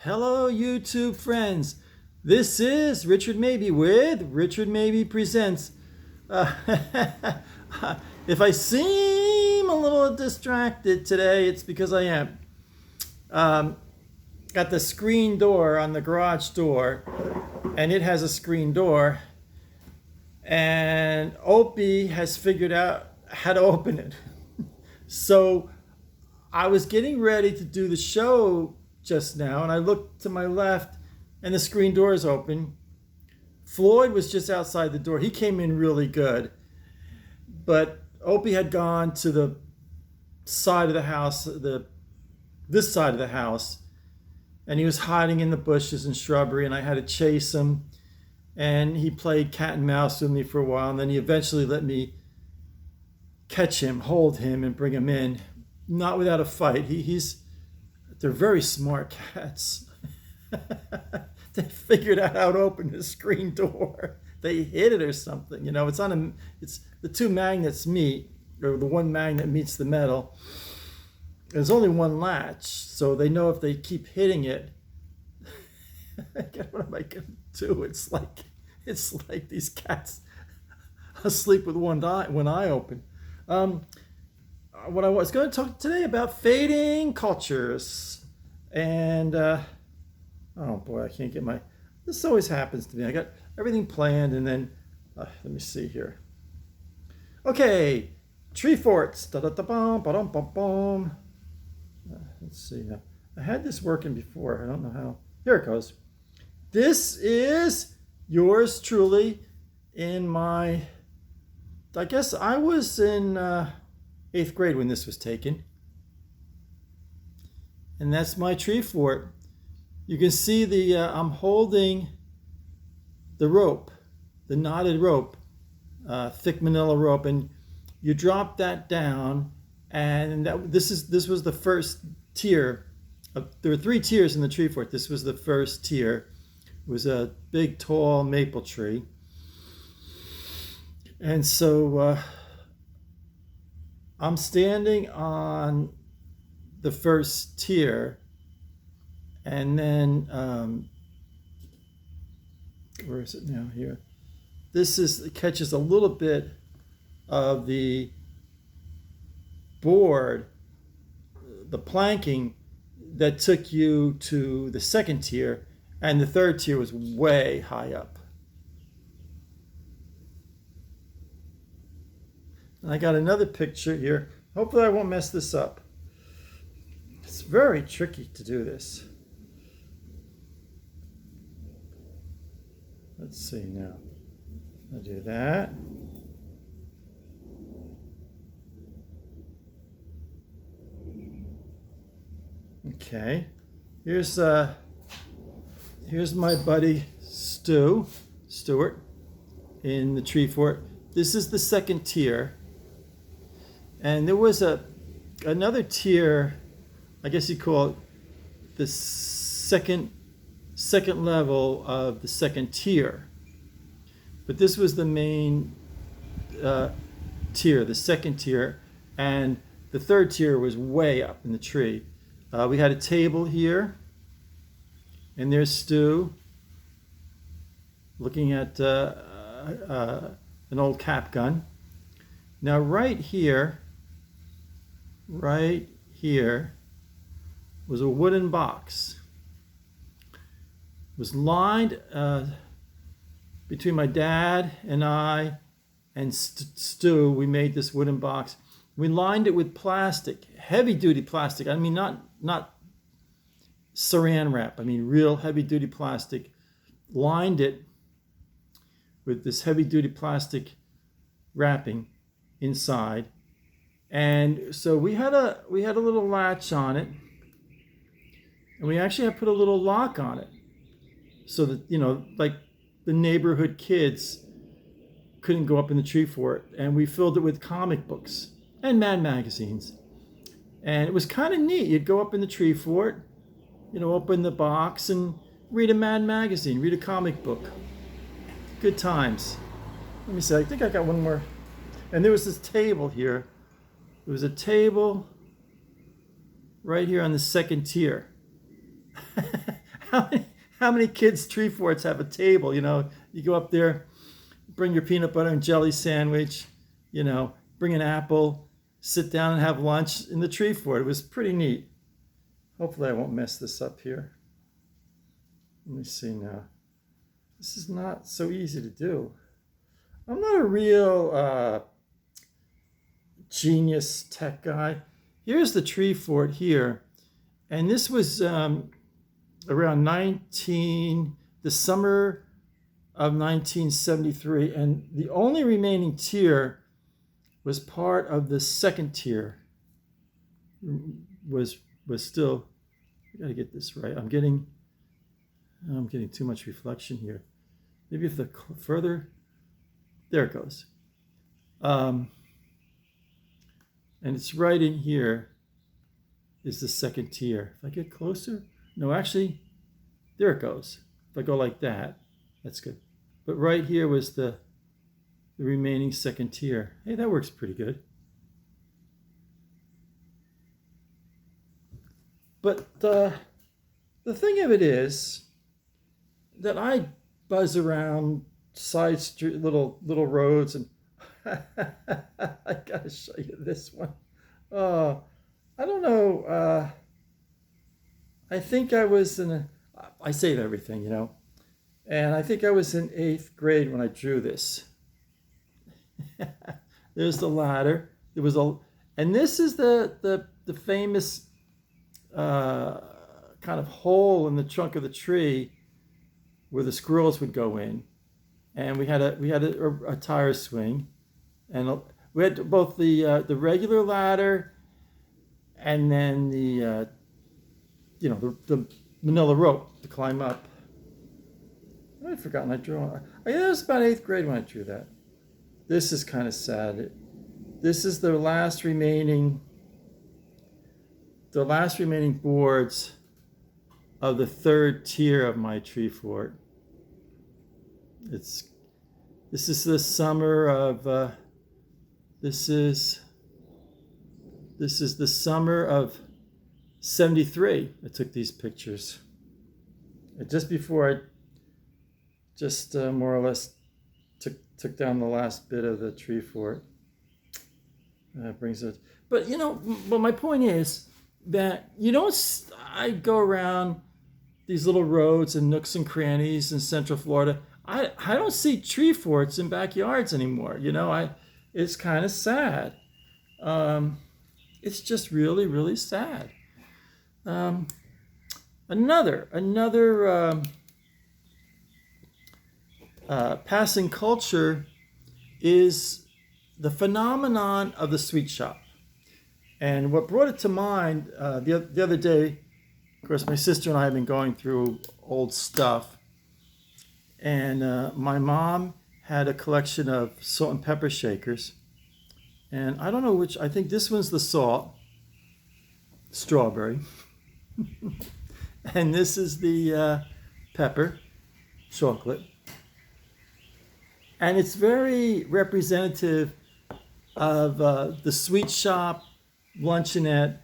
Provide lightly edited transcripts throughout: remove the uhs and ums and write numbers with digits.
Hello, YouTube friends. This is Richard Mabey with Richard Mabey Presents. Uh, if I seem a little distracted today, it's because I am. Got the screen door on the garage door, and it has a screen door. And Opie has figured out how to open it. So I was getting ready to do the show just now, and I looked to my left, and the screen door is open. Floyd was just outside the door. He came in really good, but Opie had gone to the side of the house, this side of the house, and he was hiding in the bushes and shrubbery, and I had to chase him. And he played cat and mouse with me for a while, and then he eventually let me catch him, hold him, and bring him in. Not without a fight. They're very smart cats. They figured out how to open the screen door. They hit it or something. You know, it's the two magnets meet, or the one magnet meets the metal. There's only one latch, so they know if they keep hitting it. What am I gonna do? It's like these cats asleep with one eye open. What I was going to talk today about fading cultures, and oh boy, I can't get this always happens to me. I got everything planned, and then let me see here. Okay, tree forts. Da da da bum ba dum bum bum. Let's see now. I had this working before. I don't know how. Here it goes. This is yours truly in my. I guess I was in 8th grade when this was taken. And that's my tree fort. You can see I'm holding the rope, the knotted rope, thick manila rope, and you drop that down, and this was the first tier. There were 3 tiers in the tree fort. This was the first tier. It was a big, tall maple tree. And so I'm standing on the first tier, and then where is it now? Here. It catches a little bit of the board, the planking that took you to the second tier, and the third tier was way high up. And I got another picture here. Hopefully I won't mess this up. It's very tricky to do this. Let's see now. I'll do that. Okay. Here's my buddy Stuart, in the tree fort. This is the second tier. And there was another tier, I guess you call it the second level of the second tier. But this was the main tier, the second tier, and the third tier was way up in the tree. We had a table here, and there's Stu looking at an old cap gun. Now right here was a wooden box. It was lined between my dad and I and Stu. We made this wooden box. We lined it with plastic, heavy duty plastic. I mean, not saran wrap. I mean, real heavy duty plastic. Lined it with this heavy duty plastic wrapping inside. And so we had a little latch on it, and we actually had put a little lock on it, so that, you know, like the neighborhood kids couldn't go up in the tree fort. And we filled it with comic books and Mad magazines, and it was kind of neat. You'd go up in the tree fort, you know, open the box and read a Mad magazine, read a comic book. Good times. Let me see. I think I got one more. And there was this table here. There was a table right here on the second tier. how many kids' tree forts have a table? You know, you go up there, bring your peanut butter and jelly sandwich, you know, bring an apple, sit down and have lunch in the tree fort. It was pretty neat. Hopefully I won't mess this up here. Let me see now. This is not so easy to do. I'm not a real genius tech guy. Here's the tree fort here. And this was around the summer of 1973. And the only remaining tier was part of the second tier. Was still, I gotta get this right. I'm getting too much reflection here. Maybe if the further, there it goes. And it's right in here is the second tier. If I get closer, no, actually, there it goes. If I go like that, that's good. But right here was the remaining second tier. Hey, that works pretty good. But the thing of it is that I buzz around side street, little roads, and I gotta show you this one. I don't know. I think I was I save everything, you know, and I think I was in 8th grade when I drew this. There's the ladder. There was and this is the famous kind of hole in the trunk of the tree where the squirrels would go in, and we had a tire swing, and we had both the regular ladder, and then the the manila rope to climb up. I'd forgotten I drew. It was about 8th grade when I drew that. This is kind of sad. This is the last remaining boards of the 3rd tier of my tree fort. This is the summer of this is the summer of 73. I took these pictures just before I more or less took down the last bit of the tree fort. That brings it. But but my point is that I go around these little roads and nooks and crannies in Central Florida. I don't see tree forts in backyards anymore. It's kind of sad. It's just really, really sad. Another passing culture is the phenomenon of the sweet shop. And what brought it to mind the other day, of course, my sister and I have been going through old stuff. And my mom had a collection of salt and pepper shakers. And I don't know which, I think this one's the salt, strawberry. And this is the pepper, chocolate. And it's very representative of the sweet shop, luncheonette,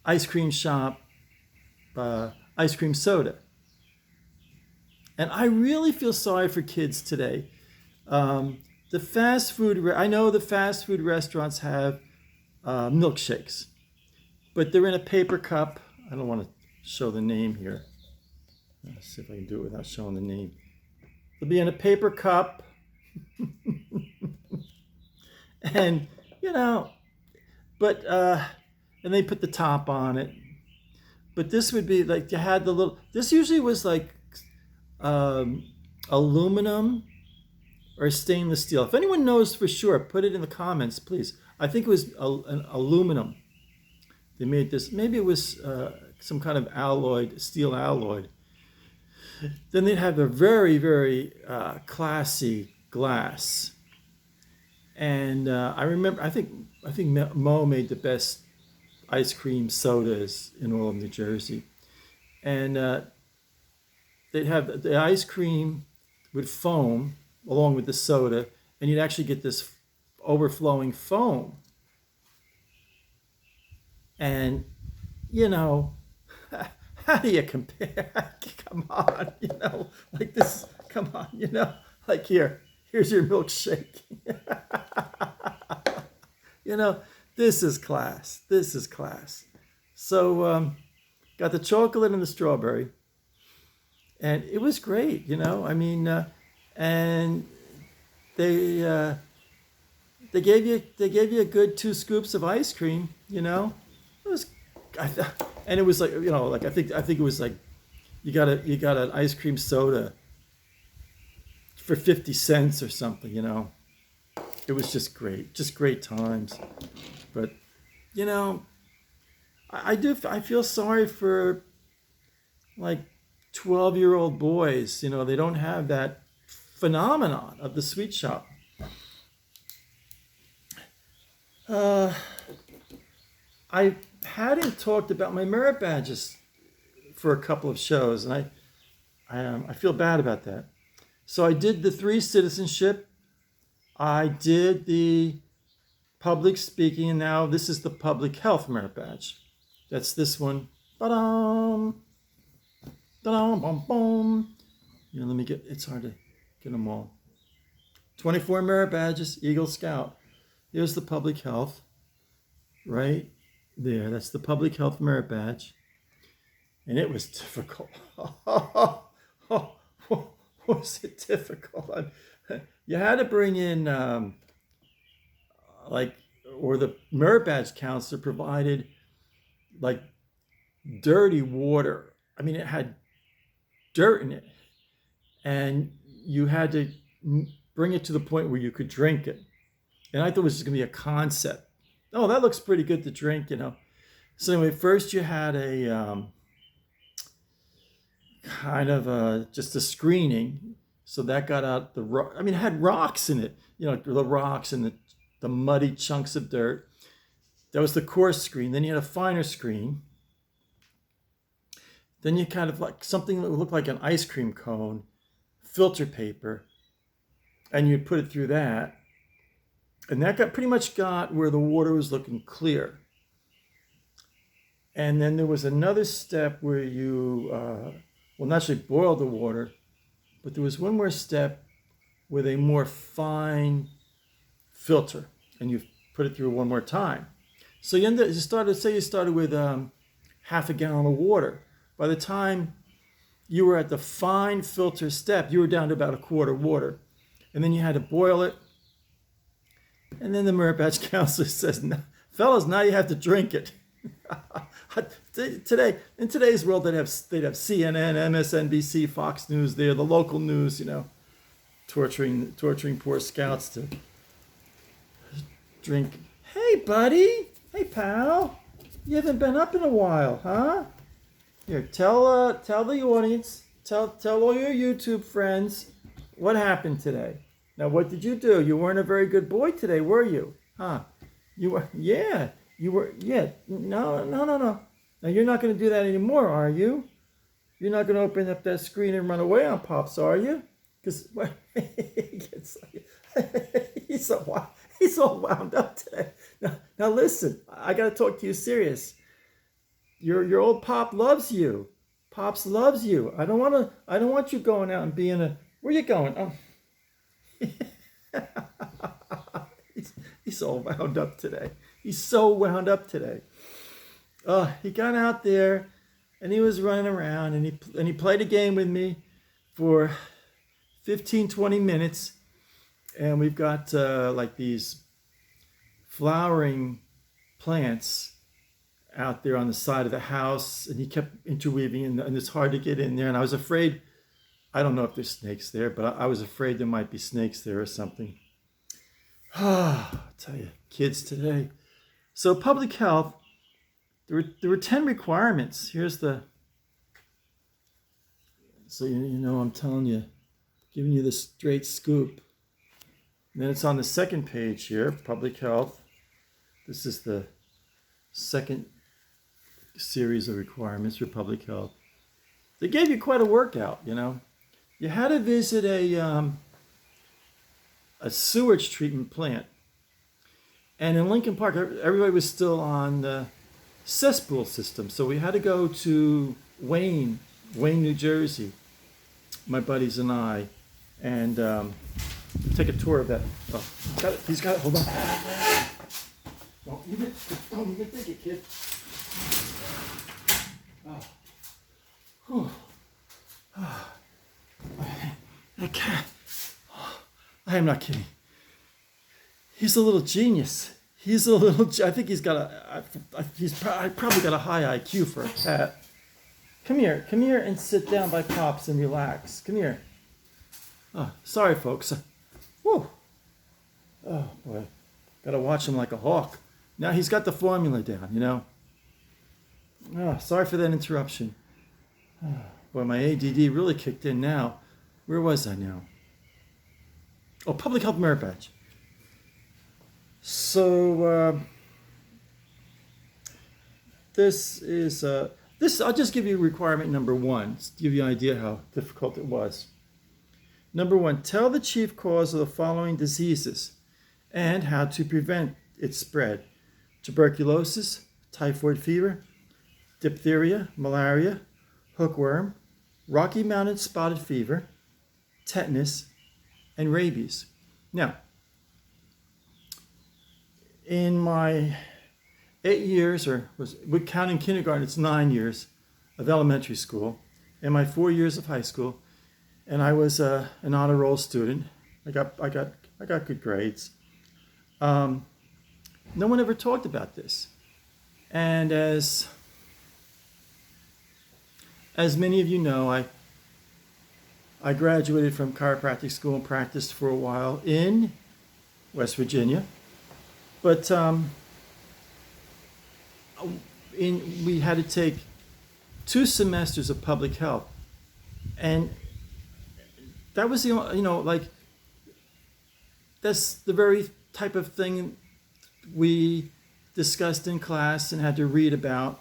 ice cream shop, ice cream soda. And I really feel sorry for kids today. The fast food, I know the fast food restaurants have milkshakes, but they're in a paper cup. I don't want to show the name here. Let's see if I can do it without showing the name. They'll be in a paper cup. And, but, and they put the top on it. But this would be like, you had this usually was like aluminum or stainless steel. If anyone knows for sure, put it in the comments, please. I think it was an aluminum. They made this, maybe it was some kind of steel alloy. Then they'd have a very, very classy glass. And I remember, I think Mo made the best ice cream sodas in all of New Jersey. And they'd have the ice cream would foam along with the soda, and you'd actually get this overflowing foam. And, how do you compare? Come on, like this. Come on, like here's your milkshake. you know, this is class. This is class. So got the chocolate and the strawberry, and it was great. I mean, and they they gave you a good 2 scoops of ice cream. It was, and it was like like I think it was like you got an ice cream soda for 50 cents or something. It was just great times. But you know, I feel sorry for like 12-year-old boys. They don't have that phenomenon of the sweet shop. Uh, I hadn't talked about my merit badges for a couple of shows, and I feel bad about that. So I did the 3 citizenship. I did the public speaking, and now this is the public health merit badge. That's this one. Ba-dum, da-dum, bum, bum. Let me it's hard to get them all. 24 merit badges, Eagle Scout. Here's the public health, right there. That's the public health merit badge. And it was difficult. Was it difficult? You had to bring in, or the merit badge counselor provided like dirty water. I mean, it had dirt in it. And you had to bring it to the point where you could drink it. And I thought it was just going to be a concept. Oh, that looks pretty good to drink, So anyway, first you had a kind of just a screening. So that got out it had rocks in it, the rocks and the muddy chunks of dirt. That was the coarse screen. Then you had a finer screen. Then you kind of like something that looked like an ice cream cone, filter paper, and you'd put it through that. And that pretty much got where the water was looking clear. And then there was another step where you, not actually boiled the water, but there was one more step with a more fine filter, and you put it through one more time. So you started with half a gallon of water. By the time you were at the fine filter step, you were down to about a quart of water. And then you had to boil it. And then the merit badge counselor says, "No, fellas, now you have to drink it." Today, in today's world, they'd have CNN, MSNBC, Fox News there, the local news, torturing poor scouts to drink. Hey, buddy. Hey, pal. You haven't been up in a while, huh? Here, tell the audience, tell all your YouTube friends what happened today. Now, what did you do? You weren't a very good boy today, were you? Huh? You were, yeah. You were, yeah. No. Now, you're not going to do that anymore, are you? You're not going to open up that screen and run away on Pops, are you? Because he's all wound up today. Now listen, I got to talk to you serious. Your old Pop loves you. Pops loves you. I don't want you going out and being where you going? Oh. He's all wound up today. He's so wound up today. He got out there and he was running around and he played a game with me for 15-20 minutes, and we've got like these flowering plants out there on the side of the house, and he kept interweaving, and it's hard to get in there, and I was afraid. I don't know if there's snakes there, but I was afraid there might be snakes there or something. I'll tell you, kids today. So public health, there were 10 requirements. Here's so I'm telling you, giving you the straight scoop. And then it's on the second page here, public health. This is the second series of requirements for public health. They gave you quite a workout, You had to visit a sewage treatment plant. And in Lincoln Park, everybody was still on the cesspool system. So we had to go to Wayne, New Jersey, my buddies and I, and take a tour of that. Oh, he's got it. Hold on. Don't even think it, kid. Oh. Whew. Oh. That cat. Oh. I am not kidding. He's a little genius. I think he's got he's probably got a high IQ for a cat. Come here and sit down by Pops and relax. Come here. Oh, sorry, folks. Whew. Oh, boy. Gotta watch him like a hawk. Now he's got the formula down, you know. Oh, sorry for that interruption. Oh, boy, my ADD really kicked in now. Where was I now? Oh, Public Health Merit Badge. So, this is... I'll just give you requirement number 1, to give you an idea how difficult it was. Number 1, tell the chief cause of the following diseases and how to prevent its spread. Tuberculosis, typhoid fever, diphtheria, malaria, hookworm, Rocky Mountain spotted fever, tetanus, and rabies. Now, in my 8 years, with counting kindergarten, it's 9 years of elementary school, and my 4 years of high school, and I was an honor roll student. I got good grades. No one ever talked about this, and as many of you know, I graduated from chiropractic school and practiced for a while in West Virginia, but we had to take 2 semesters of public health, and that was that's the very type of thing we discussed in class and had to read about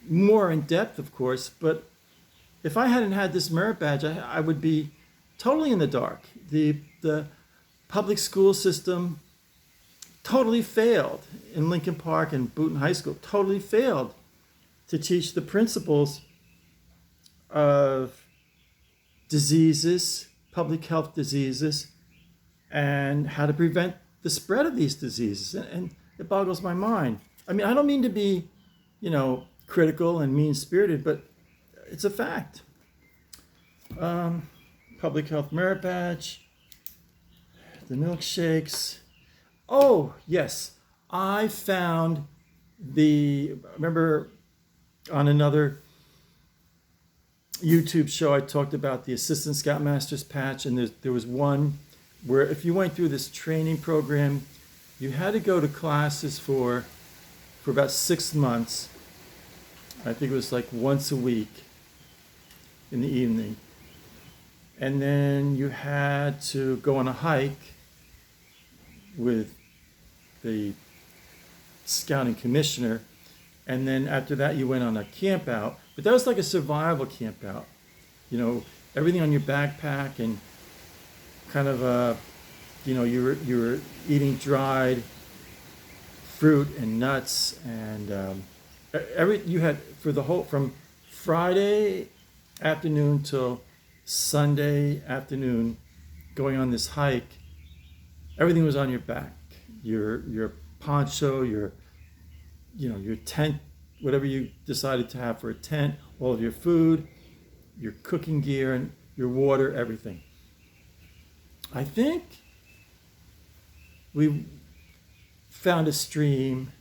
more in depth, of course. But if I hadn't had this merit badge, I would be totally in the dark. The public school system totally failed in Lincoln Park and Booton High School, totally failed to teach the principles of diseases, public health diseases, and how to prevent the spread of these diseases. And it boggles my mind. I mean, I don't mean to be, critical and mean-spirited, but it's a fact. Public health merit badge, the milkshakes. Oh, yes. I found remember on another YouTube show I talked about the Assistant Scoutmaster's patch, and there was one where if you went through this training program, you had to go to classes for about 6 months. I think it was like once a week in the evening. And then you had to go on a hike with the scouting commissioner. And then after that, you went on a camp out. But that was like a survival camp out. Everything on your backpack and kind of, you were eating dried fruit and nuts and you had from Friday afternoon till Sunday afternoon going on this hike. Everything was on your back. Your poncho, your tent, whatever you decided to have for a tent, all of your food, your cooking gear, and your water, everything. I think we found a stream,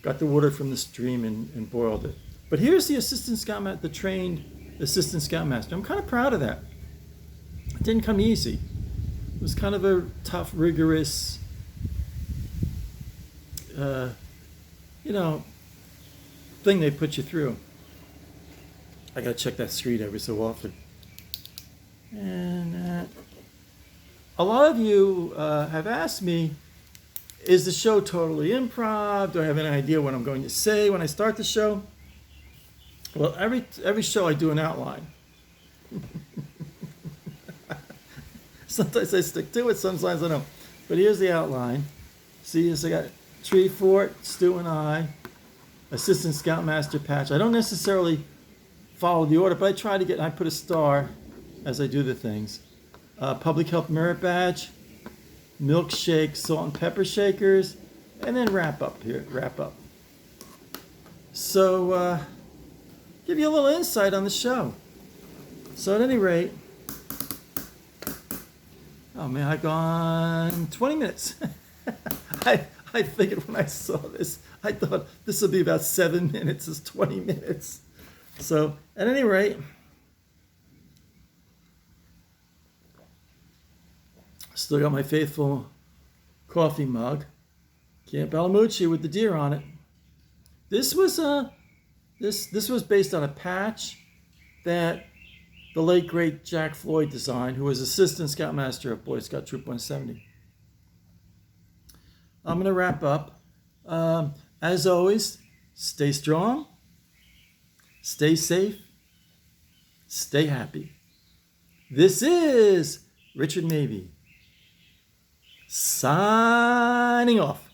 got the water from the stream and boiled it. But here's the the trained assistant scoutmaster. I'm kind of proud of that. It didn't come easy. It was kind of a tough, rigorous, thing they put you through. I gotta check that street every so often. And a lot of you have asked me, is the show totally improv? Do I have any idea what I'm going to say when I start the show? Well, every show I do an outline. Sometimes I stick to it, sometimes I don't. But here's the outline. See, so I got Tree Fort, Stu and I, Assistant Scoutmaster patch. I don't necessarily follow the order, but I try to I put a star as I do the things. Public Health Merit Badge, milkshake, salt and pepper shakers, and then wrap up. So, give you a little insight on the show. So at any rate, oh man, I've gone 20 minutes. I figured when I saw this, I thought this would be about 7 minutes. It's 20 minutes. So at any rate, still got my faithful coffee mug, Camp Alamucci with the deer on it. This was this was based on a patch that the late great Jack Floyd designed, who was Assistant Scoutmaster of Boy Scout Troop 170. I'm going to wrap up. As always, stay strong, stay safe, stay happy. This is Richard Mabey, signing off.